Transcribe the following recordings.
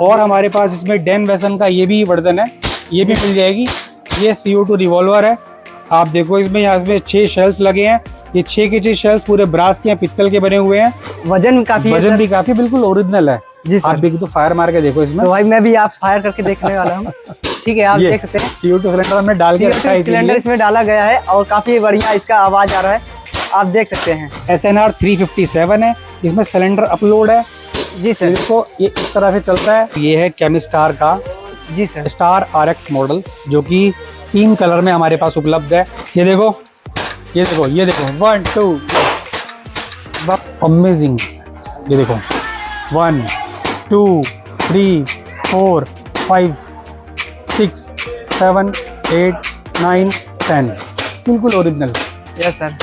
और हमारे पास इसमें डेन वेसन का ये भी वर्जन है, ये भी मिल जाएगी। ये CO2 रिवॉल्वर है। आप देखो इसमें यहाँ पे 6 शेल्स लगे हैं। ये 6 के 6 शेल्स पूरे ब्रास के पित्तल के बने हुए हैं। वजन काफी, वजन भी काफी बिल्कुल ओरिजिनल है जी सर। आप देख तो फायर मार के देखो इसमें। तो भाई मैं भी आप फायर करके देखने वाला हूँ। ठीक है, आप देख सकते हैं CO2 सिलेंडर हमने डाल के रखा है, सिलेंडर इसमें डाला गया है और काफी बढ़िया इसका आवाज आ रहा है, आप देख सकते हैं। SNR 357 है, इसमें सिलेंडर अपलोड है जी सर। इसको ये इस तरह से चलता है। ये है केमिस्टार का जी सर स्टार RX मॉडल, जो कि 3 कलर में हमारे पास उपलब्ध है। ये देखो ये देखो ये देखो 1 2 अमेजिंग। ये देखो 1 2 3 4 5 6 7 8 9 10 बिल्कुल ओरिजिनल। Yes sir.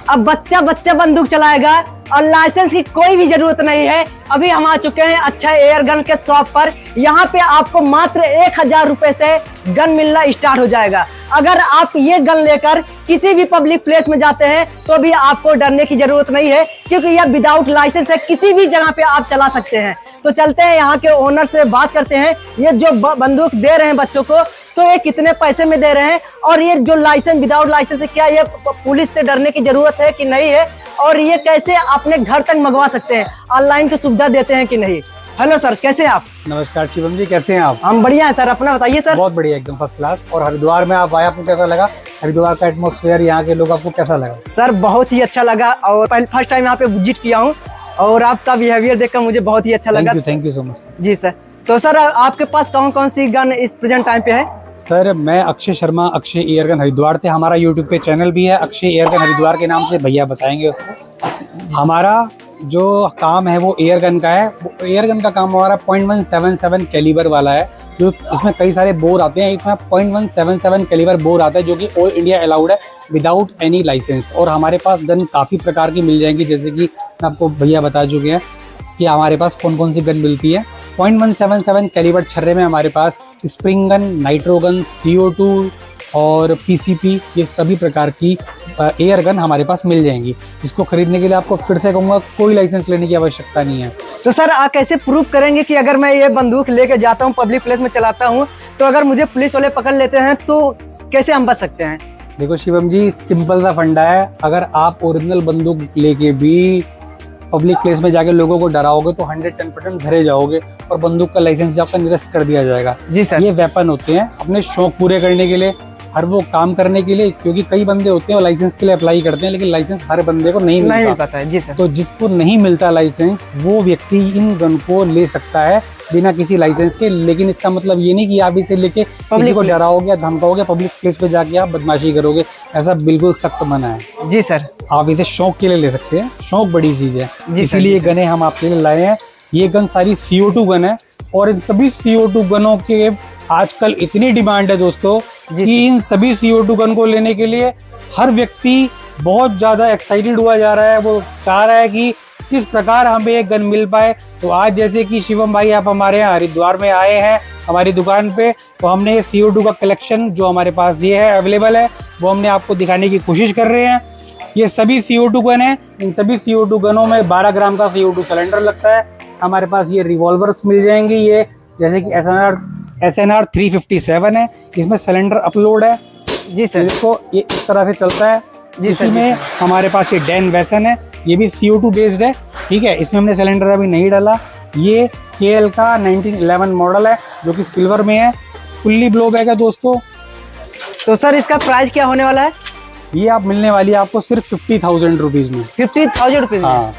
अब बच्चा बंदूक चलाएगा और लाइसेंस की कोई भी जरूरत नहीं है। अभी हम आ चुके हैं अच्छा एयर गन के शॉप पर। यहाँ पे आपको मात्र 1000 रुपए से गन मिलना स्टार्ट हो जाएगा। अगर आप ये गन लेकर किसी भी पब्लिक प्लेस में जाते हैं तो भी आपको डरने की जरूरत नहीं है, क्योंकि यह विदाउट लाइसेंस है, किसी भी जगह पे आप चला सकते हैं। तो चलते हैं यहाँ के ओनर से बात करते हैं। ये जो बंदूक दे रहे हैं बच्चों को, तो ये कितने पैसे में दे रहे हैं, और ये जो लाइसेंस विदाउट लाइसेंस है, क्या ये पुलिस से डरने की जरूरत है कि नहीं है, और ये कैसे अपने घर तक मंगवा सकते हैं, ऑनलाइन की सुविधा देते हैं कि नहीं। हेलो सर, कैसे हैं आप? नमस्कार शिवम जी, कैसे हैं आप? हम बढ़िया हैं सर, अपना बताइए सर। बहुत बढ़िया, एकदम फर्स्ट क्लास। और हरिद्वार में आप आए, आपको कैसा लगा? हरिद्वार का एटमॉस्फेयर, यहाँ के लोग, आपको कैसा लगा? सर बहुत ही अच्छा लगा, और फर्स्ट टाइम यहाँ पे विजिट किया हूँ और आपका बिहेवियर देखकर मुझे बहुत ही अच्छा लगा। थैंक यू सो मच जी सर। तो सर आपके पास कौन कौन सी गन इस प्रेजेंट टाइम पे है? सर मैं अक्षय शर्मा, अक्षय एयरगन हरिद्वार से। हमारा यूट्यूब पे चैनल भी है अक्षय एयरगन हरिद्वार के नाम से, भैया बताएंगे उसको। हमारा जो काम है वो एयरगन का है। एयरगन का काम हमारा 0.177 कैलिबर वाला है, जो इसमें कई सारे बोर आते हैं। इसमें 0.177 कैलिबर बोर आता है, जो कि ऑल इंडिया अलाउड है विदाउट एनी लाइसेंस। और हमारे पास गन काफ़ी प्रकार की मिल जाएंगी, जैसे कि आपको भैया बता चुके हैं कि हमारे पास कौन कौन सी गन मिलती है। 0.177 कैलिबर छर्रे में हमारे पास spring gun, nitro gun, CO2 और PCP, ये सभी प्रकार की एयर गन हमारे पास मिल जाएंगी। इसको खरीदने के लिए आपको फिर से कहूँगा, कोई लाइसेंस लेने की आवश्यकता नहीं है। तो सर आप कैसे प्रूव करेंगे कि अगर मैं ये बंदूक लेके जाता हूँ, पब्लिक प्लेस में चलाता हूँ, तो अगर मुझे पुलिस वाले पकड़ लेते हैं तो कैसे हम बच सकते हैं? देखो शिवम जी, सिंपल सा फंडा है। अगर आप ओरिजिनल बंदूक लेके भी पब्लिक प्लेस में जाके लोगों को डराओगे तो 110% धरे जाओगे और बंदूक का लाइसेंस आपका निरस्त कर दिया जाएगा। जी सर। ये वेपन होते हैं अपने शौक पूरे करने के लिए, हर वो काम करने के लिए, क्योंकि कई बंदे होते हैं और लाइसेंस के लिए अप्लाई करते हैं, लेकिन लाइसेंस हर बंदे को नहीं मिल पाता है। जी सर। तो जिसको नहीं मिलता लाइसेंस, वो व्यक्ति इन गन को ले सकता है बिना किसी लाइसेंस के। लेकिन इसका मतलब ये नहीं कि आप इसे लेके किसी को डराओगे, धमकाओगे, पब्लिक प्लेस पे जाके आप बदमाशी करोगे, ऐसा बिल्कुल सख्त मना है। जी सर। आप इसे शौक के लिए ले सकते हैं, शौक बड़ी चीज है, इसीलिए गने हम आपके लिए लाए हैं। ये गन सारी CO2 गन है, और इन सभी CO2 गनों के आजकल इतनी डिमांड है दोस्तों कि इन सभी CO2 गन को लेने के लिए हर व्यक्ति बहुत ज्यादा एक्साइटेड हुआ जा रहा है। वो चाह रहा है कि किस प्रकार हमें एक गन मिल पाए। तो आज जैसे कि शिवम भाई आप हमारे यहाँ हरिद्वार में आए हैं हमारी दुकान पे, तो हमने CO2 का कलेक्शन जो हमारे पास ये है अवेलेबल है, वो हमने आपको दिखाने की कोशिश कर रहे हैं। ये सभी CO2 गन है। इन सभी CO2 गनों में 12 ग्राम का CO2 सिलेंडर लगता है। हमारे पास ये रिवॉल्वर्स मिल जाएंगी, ये जैसे कि SNR 357 है, इसमें सिलेंडर अपलोड है। जी सर। इसको ये इस तरह से चलता है। इसी में हमारे पास ये डेन वेसन है, ये भी CO2 बेस्ड है। ठीक है, इसमें हमने सिलेंडर अभी नहीं डाला। ये KL का 1911 मॉडल है, जो कि सिल्वर में है, फुल्ली ब्लो बैग है दोस्तों। तो सर इसका प्राइस क्या होने वाला है? ये आप मिलने वाली है आपको सिर्फ 50,000 रुपीज में। 50,000 रुपीज? हाँ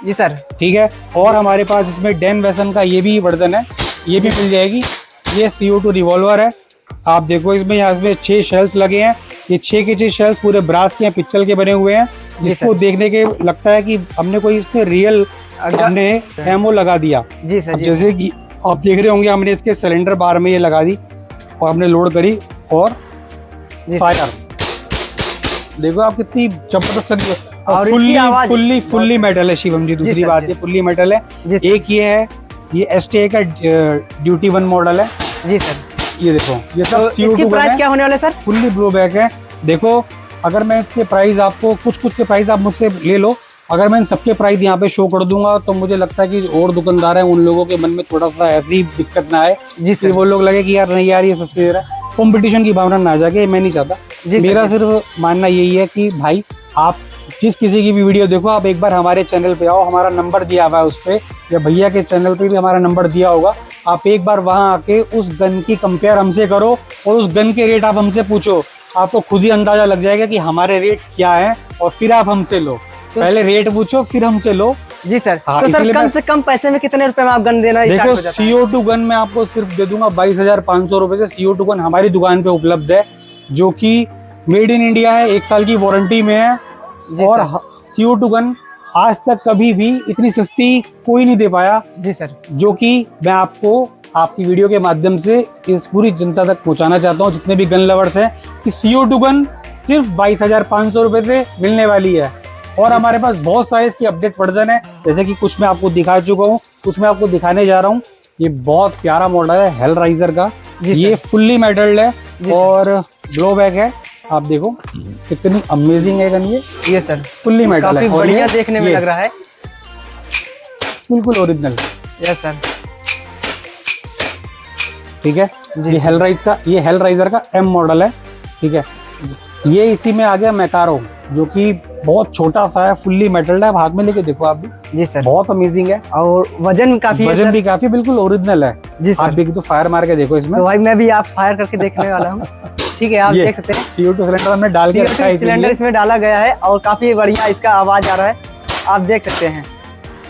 जी सर। ठीक है। और हमारे पास इसमें डेन वेसन का ये भी वर्जन है, ये भी मिल जाएगी। ये CO2 रिवॉल्वर है। आप देखो इसमें यहाँ पे 6 शेल्स लगे हैं। ये 6 के 6 शेल्स पूरे ब्रास के पित्तल के बने हुए हैं, जिसको देखने के लगता है कि हमने कोई इसमें रियल हमने एमओ लगा दिया। जी सर। जैसे कि आप देख रहे होंगे, हमने इसके सिलेंडर बार में ये लगा दी और हमने लोड करी और फायर। देखो आप कितनी जबरदस्त लगी है, और फुल्ली मेटल है शिवम जी। दूसरी बात ये फुल्ली मेटल है। एक ये है, ये STA का ड्यूटी 1 मॉडल है। जी सर। ये देखो, ये सब CO2 प्राइस क्या होने वाला है सर? फुल्ली ब्लो बैक है। देखो अगर मैं इसके प्राइस आपको कुछ के प्राइस आप मुझसे ले लो, अगर मैं इन सबके प्राइस यहाँ पे शो कर दूंगा तो मुझे लगता है कि और दुकानदार हैं उन लोगों के मन में थोड़ा सा ऐसी दिक्कत ना आए जी सर। कि वो लोग लगे कि यार नहीं यार ये सस्ते दे रहा है, कंपटीशन की भावना ना जाके, मैं नहीं चाहता। जी सर, मेरा सिर्फ मानना यही है कि भाई आप जिस किसी की भी वीडियो देखो, आप एक बार हमारे चैनल पे आओ, हमारा नंबर दिया हुआ है उस पे, या भैया के चैनल पे भी हमारा नंबर दिया होगा, आप एक बार वहां आके उस गन की कंपेयर हमसे करो और उस गन के रेट आप हमसे पूछो, आपको खुद ही अंदाजा लग जाएगा कि हमारे रेट क्या है, और फिर आप हमसे लो। पहले रेट पूछो फिर हमसे लो। जी सर। हाँ, तो सर इसलिए कम से कम पैसे में कितने रुपए में आप गन देना स्टार्ट देखो, हो जाता है? CO2 गन मैं आपको सिर्फ दे दूंगा 22,500 रुपए से। CO2 गन हमारी दुकान पे उपलब्ध है, जो कि मेड इन इंडिया है, 1 साल की वारंटी में है। जी और सर। CO2 गन आज तक कभी भी इतनी सस्ती कोई नहीं दे पाया, जी सर। जो कि मैं आपको आपकी वीडियो के माध्यम से इस पूरी जनता तक पहुंचाना चाहता हूं, जितने भी गन लवर्स हैं, कि CO2 गन सिर्फ 22,500 रुपए से मिलने वाली है। और हमारे पास बहुत सारे इसकी अपडेट वर्जन है, जैसे कि कुछ मैं आपको दिखा चुका हूँ, कुछ मैं आपको दिखाने जा रहा हूँ। ये बहुत प्यारा मॉडल है हेल राइजर का, ये फुल्ली मेटल्ड है और ग्लो बैक है। आप देखो कितनी अमेजिंग है गन ये सर फुल्ली मेटल है, काफी बढ़िया देखने में लग रहा है, बिल्कुल ओरिजिनल। Yes sir. ठीक है, ये हेल राइजर का M मॉडल है। ठीक है, ये इसी में आ गया मैकारो, जो कि बहुत छोटा सा है, फुल्ली मेटल्ड है। हाथ में लेके देखो आप भी। जी सर। बहुत अमेजिंग है और वजन काफी है वजन भी काफी बिल्कुल ओरिजिनल है। जी सर। आप देखो तो फायर मार के देखो इसमें। तो भाई मैं भी आप फायर करके देखने वाला हूँ। ठीक है, आप देख सकते हैं CO2 सिलेंडर हमने डाल के रखा है, सिलेंडर इसमें डाला गया है और काफी बढ़िया इसका आवाज आ रहा है, आप देख सकते हैं।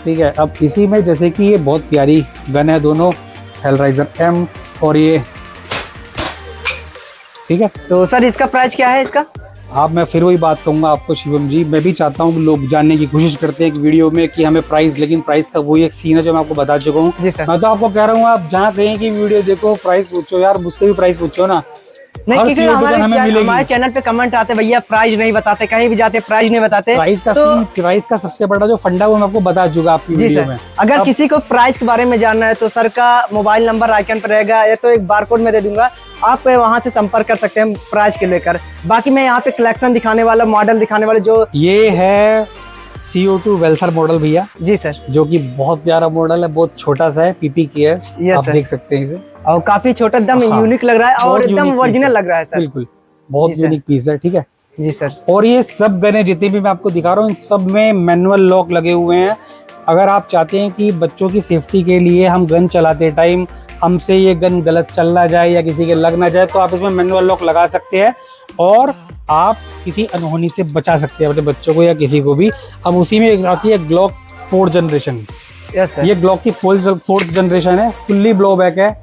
ठीक है, अब इसी में जैसे कि ये बहुत प्यारी गन है दोनों, हेल राइजर M और ये। ठीक है, तो सर इसका प्राइस क्या है इसका? आप मैं फिर वही बात कहूंगा आपको शिवम जी, मैं भी चाहता हूँ कि लोग जानने की कोशिश करते हैं कि वीडियो में कि हमें प्राइस, लेकिन प्राइस का वही एक सीन है जो मैं आपको बता चुका हूँ। जी सर। मैं तो आपको कह रहा हूँ आप जहाँ कहीं की वीडियो देखो प्राइस पूछो यार, मुझसे भी प्राइस पूछो ना। नहीं, हर क्योंकि CO2 गन हमें मिलेगी। हमारे चैनल पे कमेंट आते भैया प्राइस नहीं बताते, कहीं भी जाते प्राइस नहीं बताते। प्राइस का सबसे बड़ा जो फंडा वो मैं आपको बता चुका आपकी वीडियो में। अगर किसी को प्राइस के बारे में जानना है तो सर का मोबाइल नंबर आइकन पर रहेगा, या तो एक बारकोड में दे दूंगा, आप वहां से संपर्क कर सकते हैं प्राइस के लेकर। बाकी मैं यहाँ पे कलेक्शन दिखाने वाला, मॉडल दिखाने वाले, जो ये है CO2 वेल्थर मॉडल भैया। जी सर। जो कि बहुत प्यारा मॉडल है, बहुत छोटा सा है, PPKS आप देख सकते हैं इसे, और काफी छोटा, एकदम यूनिक लग रहा है और एकदम ओरिजिनल लग रहा है सर। बिल्कुल बहुत यूनिक पीस है। ठीक है जी सर। और ये सब गने जितनी भी मैं आपको दिखा रहा हूँ, इन सब में मैनुअल लॉक लगे हुए हैं। अगर आप चाहते हैं कि बच्चों की सेफ्टी के लिए हम गन चलाते टाइम हमसे ये गन गलत चल ना जाए या किसी के लग ना जाए, तो आप इसमें मैनुअल लॉक लगा सकते हैं और आप किसी अनहोनी से बचा सकते हैं अपने बच्चों को या किसी को भी। अब उसी में एक आती है Glock 4th generation. Yes sir. ये ग्लॉक की 4th जनरेशन है, फुल्ली ब्लो बैक है।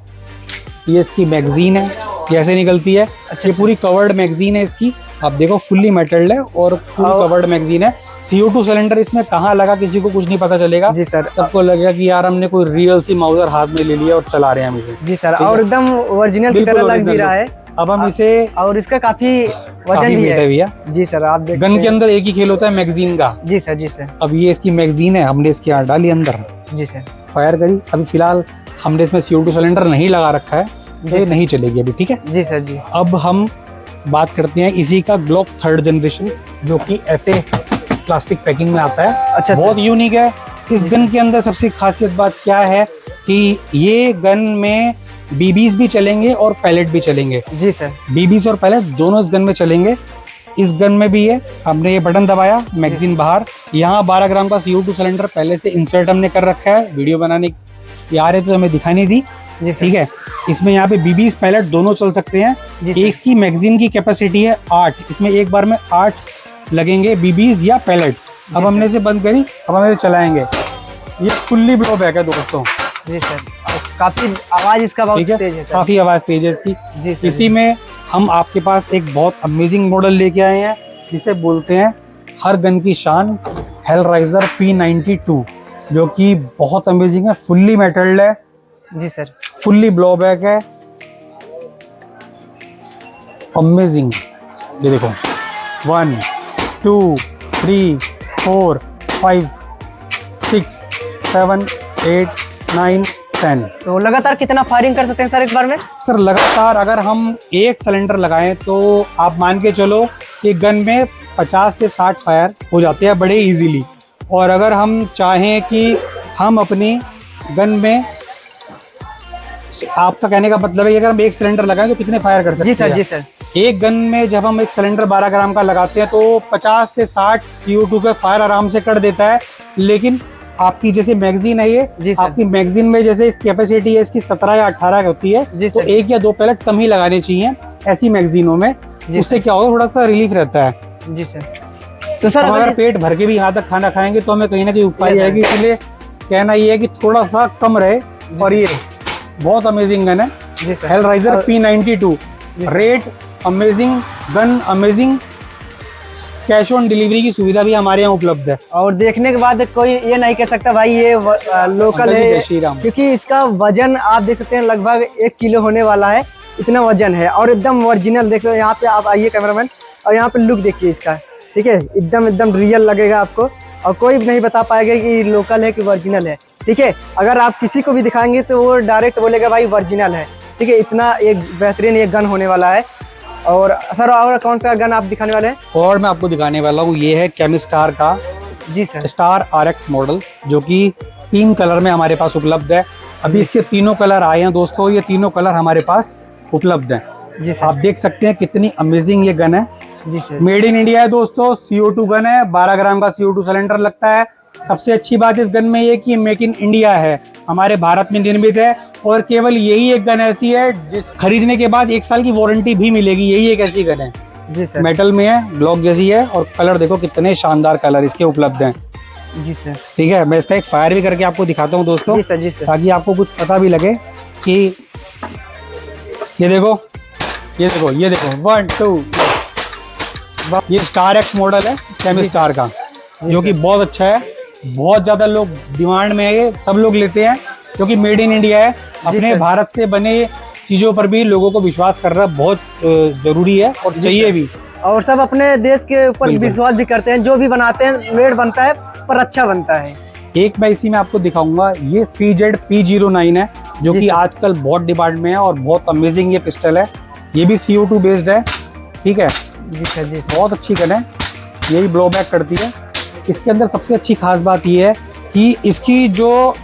ये इसकी मैगजीन है, ये ऐसे निकलती है। ये पूरी कवर्ड मैगजीन है इसकी, आप देखो फुल्ली मेटल्ड है और पूरी कवर्ड मैगजीन है। CO2 सिलेंडर इसमें कहाँ लगा किसी को कुछ नहीं पता चलेगा। जी सर। सबको लगेगा कि यार हमने कोई रियल सी माउजर हाथ में ले लिया और चला रहे हैं हम इसे। जी सर, और एकदम ओरिजिनल की तरह लग भी रहा है। अब हम इसे, और इसका काफी वजन भी है भैया। जी सर, आप देख गन के अंदर एक ही खेल होता है मैगजीन का। जी सर। जी सर। अब ये इसकी मैगजीन है, हमने इसकी आड़ डाली अंदर। जी सर। फायर करी, अभी फिलहाल हमने इसमें CO2 सिलेंडर नहीं लगा रखा है, तो ये नहीं चलेगी अभी। ठीक है जी सर। जी। अब हम बात करते हैं इसी का ग्लॉक 3rd जनरेशन, जो कि ऐसे प्लास्टिक पैकिंग में आता है। अच्छा, बहुत यूनिक है। इस गन के अंदर सबसे खासियत बात क्या है कि ये गन में BBs भी चलेंगे और पैलेट भी चलेंगे। जी सर। BBs और पैलेट दोनों इस गन में चलेंगे। इस गन में भी है, हमने ये बटन दबाया, मैगजीन बाहर, यहाँ 12 ग्राम का CO2 सिलेंडर पहले से इंसर्ट हमने कर रखा है। वीडियो बनाने यार है तो हमें दिखानी थी। ठीक है, इसमें यहाँ पे BBs पैलेट दोनों चल सकते हैं। एक की मैगजीन की कैपेसिटी है 8, इसमें एक बार में 8 लगेंगे BBs या पैलेट। अब हमने इसे बंद करी, अब हम इसे चलाएंगे। ये फुल्ली ब्लो बैक है दोस्तों। जी सर। काफी आवाज इसका बहुत तेज है सर। काफी आवाज तेज है इसकी। जी सर। इसी में हम आपके पास एक बहुत अमेजिंग मॉडल लेके आए हैं, जिसे बोलते हैं हर गन की शान, हेल राइजर P92, जो कि बहुत अमेजिंग है, फुल्ली मेटल्ड है। जी सर। फुल्ली ब्लो बैक है, अमेजिंग। ये देखो 1 2 3 4 5 6 7 8 9 10। तो लगातार कितना फायरिंग कर सकते हैं सर एक बार में? सर लगातार अगर हम एक सिलेंडर लगाएं तो आप मान के चलो कि गन में 50 से 60 फायर हो जाते हैं बड़े इजीली। और अगर हम चाहें कि हम अपनी गन में, आपका कहने का मतलब है कि अगर हम एक सिलेंडर लगाएं तो कितने फायर कर सकते जी सर, हैं? जी सर। एक गन में जब हम एक सिलेंडर 12 ग्राम का लगाते हैं तो 50 से 60 CO2 पे फायर आराम से कर देता है। लेकिन आपकी जैसे मैगजीन है ये, जी सर। आपकी मैगजीन में जैसे इस कैपेसिटी है इसकी 17 या 18 होती है, जी तो सर। 1 या 2 पैलेट कम ही लगाने चाहिए ऐसी मैगजीनों में। जी उससे क्या होगा, थोड़ा सा रिलीफ रहता है। जी सर। तो सर हम अगर अगर पेट भर के भी यहाँ तक खाना खाएंगे तो हमें कहीं ना कहीं उपाय Yes, sir. आएगी, इसलिए कहना ये है कि थोड़ा सा कम रहे। और ये बहुत अमेजिंग गन है, जी सर। हेलराइजर और- P92, rate amazing, gun amazing, cash on delivery की सुविधा भी हमारे यहाँ उपलब्ध है। और देखने के बाद कोई ये नहीं कह सकता भाई ये लोकल अंकल जी, है, जय श्री राम। क्योंकि इसका वजन आप देख सकते हैं लगभग 1 किलो होने वाला है, इतना वजन है। और एकदम ओरिजिनल देख लो, यहाँ पे आप आइए कैमरामैन, और यहाँ पे लुक देखिए इसका, ठीक है, एकदम रियल लगेगा आपको, और कोई भी नहीं बता पाएगा कि लोकल है कि ओरिजिनल है, ठीक है। अगर आप किसी को भी दिखाएंगे तो वो डायरेक्ट बोलेगा भाई ओरिजिनल है, ठीक है। इतना एक बेहतरीन ये गन होने वाला है। और सर और कौन सा गन आप दिखाने वाले हैं? और मैं आपको दिखाने वाला हूँ, ये है केमिस्टार का जी सर। स्टार RX मॉडल, जो कि 3 कलर में हमारे पास उपलब्ध है। अभी इसके तीनों कलर आए हैं दोस्तों, ये तीनों कलर हमारे पास उपलब्ध हैं। जी सर। आप देख सकते हैं कितनी अमेजिंग ये गन है। जी सर। मेड इन इंडिया है दोस्तों, CO2 गन है, 12 ग्राम का CO2 सिलेंडर लगता है। सबसे अच्छी बात इस गन में ये कि मेक इन इंडिया है, हमारे भारत में निर्मित है। और केवल यही एक गन ऐसी है जिस खरीदने के बाद 1 साल की वारंटी भी मिलेगी, यही एक ऐसी गन है। जी सर। मेटल में है, ब्लॉक जैसी है, और कलर देखो कितने शानदार कलर इसके उपलब्ध हैं। जी सर। ठीक है, मैं इसका एक फायर भी करके आपको दिखाता हूँ दोस्तों, जी सर। जी सर। ताकि आपको कुछ पता भी लगे कि ये देखो, ये देखो, ये देखो, 1 2, ये स्टार X मॉडल है केमिस्टार का, जो कि बहुत अच्छा है। बहुत ज्यादा लोग डिमांड में है, ये सब लोग लेते हैं क्योंकि मेड इन इंडिया है। अपने सर। भारत से बने चीजों पर भी लोगों को विश्वास करना बहुत जरूरी है और चाहिए भी। और सब अपने देश के ऊपर बिल्कुल। विश्वास भी करते हैं, जो भी बनाते हैं मेड बनता है पर अच्छा बनता है। एक मैं इसी में आपको दिखाऊंगा, ये CZ P09 है, जो जी कि सर। आजकल बहुत डिमांड में है और बहुत अमेजिंग ये पिस्टल है। ये भी CO2 बेस्ड है, ठीक है, जी सर। जी सर। बहुत अच्छी गन है, यही ब्लो बैक करती है। इसके अंदर सबसे अच्छी खास बात ये है कि इसकी जो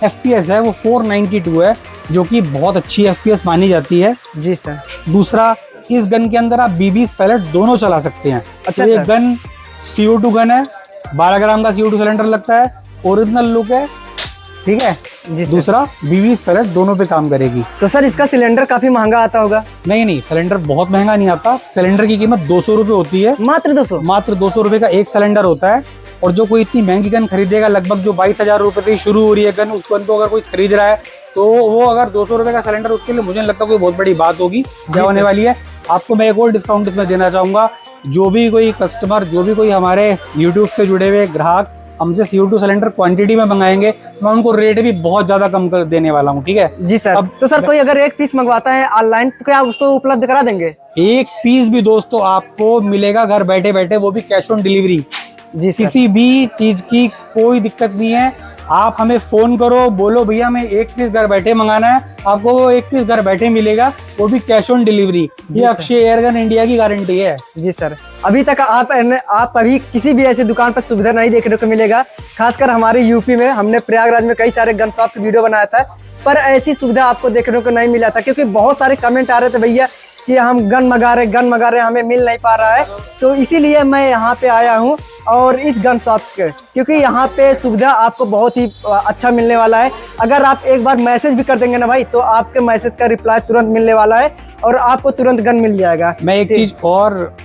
FPS है वो 492 है, जो कि बहुत अच्छी FPS मानी जाती है। जी सर। दूसरा, इस गन के अंदर आप 20 पैलेट दोनों चला सकते हैं। अच्छा तो ये सर। गन CO2 गन है, 12 ग्राम का CO2 सिलेंडर लगता है, ओरिजिनल लुक है, ठीक है। जी सर। दूसरा, 20 पैलेट दोनों पे काम करेगी। तो सर इसका सिलेंडर काफी महंगा आता होगा? नहीं नहीं, सिलेंडर बहुत महंगा नहीं आता। सिलेंडर की कीमत 200 रुपये होती है, मात्र 200? मात्र 200 रुपये का एक सिलेंडर होता है। और जो कोई इतनी महंगी गन खरीदेगा, लगभग जो 22,000 रुपये से शुरू हो रही है गन, उसको तो अगर कोई खरीद रहा है तो वो अगर 200 रुपये का सिलेंडर, उसके लिए मुझे नहीं लगता कोई बहुत बड़ी बात होगी जो होने वाली है। आपको मैं एक और डिस्काउंट इसमें देना चाहूँगा, जो भी कोई कस्टमर, जो भी कोई हमारे यूट्यूब से जुड़े हुए ग्राहक हमसे CO2 सिलेंडर क्वांटिटी में मंगाएंगे, मैं उनको रेट भी बहुत ज्यादा कम कर देने वाला हूँ, ठीक है। जी सर। अब तो सर कोई अगर एक पीस मंगवाता है ऑनलाइन तो क्या उसको उपलब्ध करा देंगे? एक पीस भी दोस्तों आपको मिलेगा घर बैठे बैठे, वो भी कैश ऑन डिलीवरी। जी सर। किसी भी चीज की कोई दिक्कत नहीं है। आप हमें फोन करो, बोलो भैया हमें एक पीस घर बैठे मंगाना है, आपको वो एक पीस घर बैठे मिलेगा, वो भी कैश ऑन डिलीवरी। ये सर। अक्षय एयरगन इंडिया की गारंटी है। जी सर। अभी तक आप अभी किसी भी ऐसी दुकान पर सुविधा नहीं देखने को मिलेगा, खासकर हमारे यूपी में। हमने प्रयागराज में कई सारे गन शॉप की वीडियो बनाया था, पर ऐसी सुविधा आपको देखने को नहीं मिला था, क्योंकि बहुत सारे कमेंट आ रहे थे भैया कि हम गन मंगा रहे हमें मिल नहीं पा रहा है। तो इसीलिए मैं यहाँ पे आया हूँ और इस गन शॉप के, क्योंकि यहाँ पे सुविधा आपको बहुत ही अच्छा मिलने वाला है। अगर आप एक बार मैसेज भी कर देंगे ना भाई, तो आपके मैसेज का रिप्लाई तुरंत मिलने वाला है और आपको तुरंत गन मिल जाएगा। मैं एक चीज और,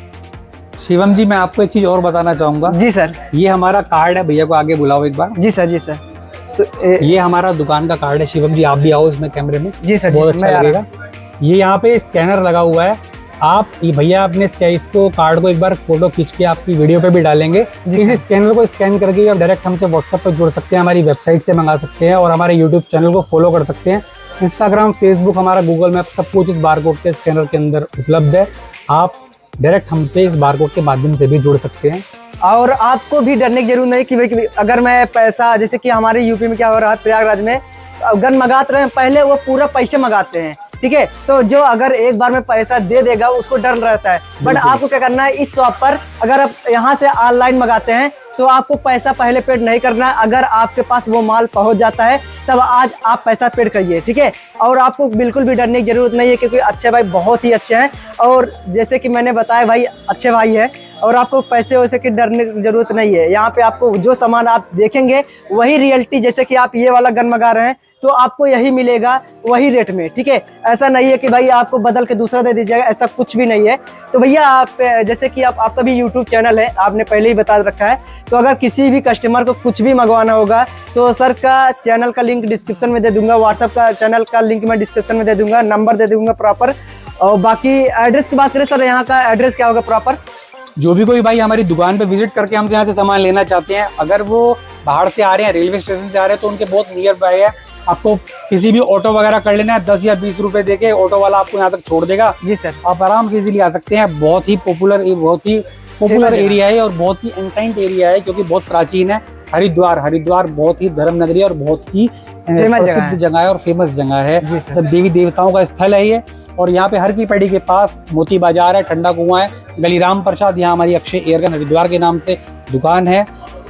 शिवम जी, मैं आपको एक चीज और बताना चाहूंगा। जी सर। ये हमारा कार्ड है, भैया को आगे बुलाओ एक बार। जी सर। जी सर। तो ये हमारा दुकान का कार्ड है। शिवम जी, आप भी आओ इसमें कैमरे में। जी सर। बहुत जी सर, अच्छा मैं आ रहा लगेगा। ये यहाँ पे स्कैनर लगा हुआ है। आप ये भैया अपने इसको कार्ड को एक बार फोटो खींच के आपकी वीडियो पे भी डालेंगे। इस स्कैनर को स्कैन करके आप डायरेक्ट हमसे व्हाट्सएप पर जुड़ सकते हैं, हमारी वेबसाइट से मंगा सकते हैं और हमारे यूट्यूब चैनल को फॉलो कर सकते हैं। इंस्टाग्राम, फेसबुक, हमारा गूगल मैप, सब कुछ इस बारकोड के स्कैनर के अंदर उपलब्ध है। आप डायरेक्ट हमसे इस बारकोड के माध्यम से भी जुड़ सकते हैं। और आपको भी डरने की जरूरत नहीं कि भाई अगर मैं पैसा, जैसे कि हमारे यूपी में क्या हो रहा है, प्रयागराज में गन मंगाते रहे, पहले वो पूरा पैसे मंगाते हैं, ठीक है। तो जो अगर एक बार में पैसा दे देगा उसको डर रहता है। बट आपको क्या करना है, इस शॉप पर अगर आप यहाँ से ऑनलाइन मंगाते हैं तो आपको पैसा पहले पेड नहीं करना है। अगर आपके पास वो माल पहुंच जाता है तब आज आप पैसा पेड करिए, ठीक है। और आपको बिल्कुल भी डरने की जरूरत नहीं है, क्योंकि अच्छे भाई बहुत ही अच्छे हैं और जैसे कि मैंने बताया भाई अच्छे भाई है और आपको पैसे वैसे की डरने की जरूरत नहीं है। यहाँ पे आपको जो सामान आप देखेंगे वही रियलिटी, जैसे कि आप ये वाला गन मंगा रहे हैं तो आपको यही मिलेगा वही रेट में, ठीक है। ऐसा नहीं है कि भाई आपको बदल के दूसरा दे दीजिएगा, ऐसा कुछ भी नहीं है। तो भैया आप जैसे कि आपका भी यूट्यूब चैनल है, आपने पहले ही बता रखा है, तो अगर किसी भी कस्टमर को कुछ भी मंगवाना होगा तो सर का चैनल का लिंक डिस्क्रिप्शन में दे दूंगा, व्हाट्सएप का चैनल का लिंक मैं डिस्क्रिप्शन में दे दूंगा, नंबर दे दूंगा प्रॉपर। और बाकी एड्रेस की बात करें सर, यहाँ का एड्रेस क्या होगा प्रॉपर? जो भी कोई भाई हमारी दुकान पे विजिट करके हमसे यहाँ से सामान लेना चाहते हैं, अगर वो बाहर से आ रहे हैं, रेलवे स्टेशन से आ रहे हैं, तो उनके बहुत नियर बाय है। आपको किसी भी ऑटो वगैरह कर लेना है, 10 या 20 रुपए देके ऑटो वाला आपको यहाँ तक छोड़ देगा। जी सर, आप आराम से इजीली आ सकते हैं। बहुत ही पॉपुलर एरिया है और बहुत ही एंसाइंट एरिया है, क्योंकि बहुत प्राचीन है। हरिद्वार बहुत ही धर्म नगरी और बहुत ही प्रसिद्ध जगह है और फेमस जगह है। सब देवी देवताओं का स्थल है ये। और यहाँ पे हर की पैड़ी के पास मोती बाजार है, ठंडा कुआं है, गली राम प्रसाद, यहाँ हमारी अक्षय एयरगन हरिद्वार के नाम से दुकान है,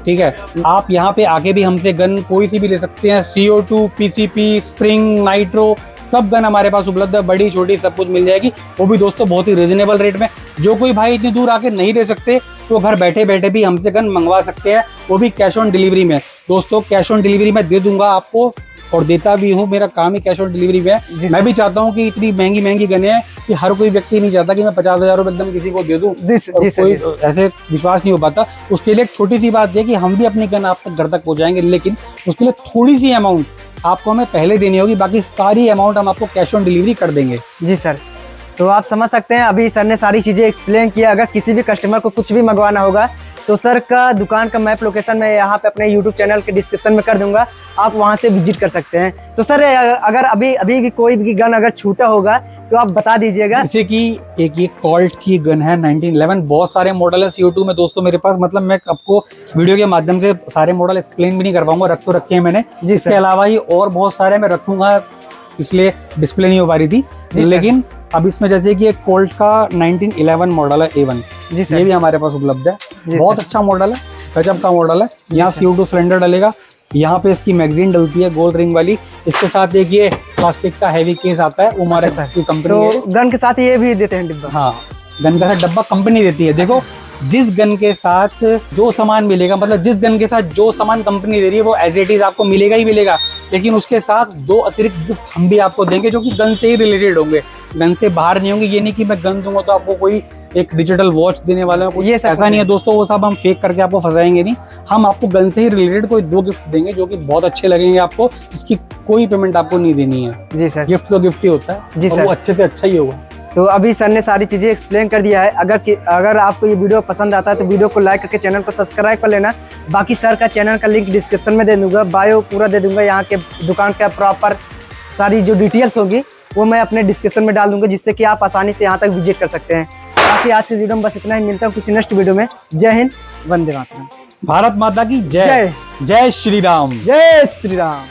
ठीक है। आप यहाँ पे आके भी हमसे गन कोई सी भी ले सकते हैं। CO2, PCP, स्प्रिंग, नाइट्रो, सब गन हमारे पास उपलब्ध है, बड़ी छोटी सब कुछ मिल जाएगी। वो भी दोस्तों बहुत ही रिजनेबल रेट में। जो कोई भाई इतनी दूर आके नहीं ले सकते तो घर बैठे बैठे भी हमसे गन मंगवा सकते हैं, वो भी कैश ऑन डिलीवरी में। दोस्तों कैश ऑन डिलीवरी में दे दूंगा आपको और देता भी हूँ, मेरा काम ही कैश ऑन डिलीवरी में है। मैं भी चाहता हूँ कि इतनी महंगी गने हैं कि हर कोई व्यक्ति नहीं चाहता कि मैं 50,000 रुपए एकदम किसी को दे दूं, और कोई ऐसे विश्वास नहीं हो पाता। उसके लिए एक छोटी सी बात है कि हम भी अपनी गन आप तक घर तक पहुंचाएंगे, लेकिन उसके लिए थोड़ी सी अमाउंट आपको हमें पहले देनी होगी, बाकी सारी अमाउंट हम आपको कैश ऑन डिलीवरी कर देंगे। जी सर, तो आप समझ सकते हैं अभी सर ने सारी चीजें एक्सप्लेन किया। अगर किसी भी कस्टमर को कुछ भी मंगवाना होगा तो सर का दुकान का मैप लोकेशन मैं यहाँ पे अपने यूट्यूब चैनल के डिस्क्रिप्शन में कर दूंगा, आप वहाँ से विजिट कर सकते हैं। तो सर अगर अभी की कोई भी गन अगर छूटा होगा तो आप बता दीजिएगा। जैसे कि एक ये कोल्ट की गन है 1911, बहुत सारे मॉडल है CO2 में दोस्तों मेरे पास, मतलब मैं आपको वीडियो के माध्यम से सारे मॉडल एक्सप्लेन भी नहीं कर पाऊंगा, रख तो रखे हैं मैंने। इसके अलावा ये और बहुत सारे मैं रखूंगा, इसलिए डिस्प्ले नहीं हो पा रही थी। लेकिन अब इसमें जैसे कि एक कोल्ट का 1911 मॉडल है A1, ये भी हमारे पास उपलब्ध है। बहुत अच्छा मॉडल है, गजब का मॉडल है। यहाँ CO2 सिलेंडर डलेगा, यहाँ पे इसकी मैगजीन डलती है गोल्ड रिंग वाली। इसके साथ एक ये प्लास्टिक का हैवी केस आता है, उमारे की कंपनी है। तो गन के साथ ये भी देते हैं डिब्बा? हाँ, गन का डब्बा कंपनी देती है। देखो जिस गन के साथ जो सामान मिलेगा, मतलब जिस गन के साथ जो सामान कंपनी दे रही है वो एज इट इज आपको मिलेगा ही मिलेगा, लेकिन उसके साथ 2 अतिरिक्त गिफ्ट हम भी आपको देंगे जो कि गन से ही रिलेटेड होंगे, गन से बाहर नहीं होंगे। ये नहीं कि मैं गन दूंगा तो आपको कोई एक डिजिटल वॉच देने वाला है, ये ऐसा नहीं है दोस्तों। वो सब हम फेक करके आपको फंसाएंगे नहीं, हम आपको गन से ही रिलेटेड कोई 2 गिफ्ट देंगे जो कि बहुत अच्छे लगेंगे आपको। इसकी कोई पेमेंट आपको नहीं देनी है। जी सर, गिफ्ट तो गिफ्ट ही होता है जी सर, वो अच्छे से अच्छा ही होगा। तो अभी सर ने सारी चीजें एक्सप्लेन कर दिया है। अगर आपको ये वीडियो पसंद आता है तो वीडियो को लाइक करके चैनल को सब्सक्राइब कर लेना। बाकी सर का चैनल का लिंक डिस्क्रिप्शन में दे दूंगा, बायो पूरा दे दूंगा, यहाँ के दुकान का प्रॉपर सारी जो डिटेल्स होगी वो मैं अपने डिस्क्रिप्शन में डाल दूंगा, जिससे कि आप आसानी से यहाँ तक विजिट कर सकते हैं। बाकी आज की वीडियो में बस इतना ही, मिलता हूँ किसी नेक्स्ट वीडियो में। जय हिंद, वंदे मातरम, भारत माता की जय, जय श्री राम, जय श्री राम।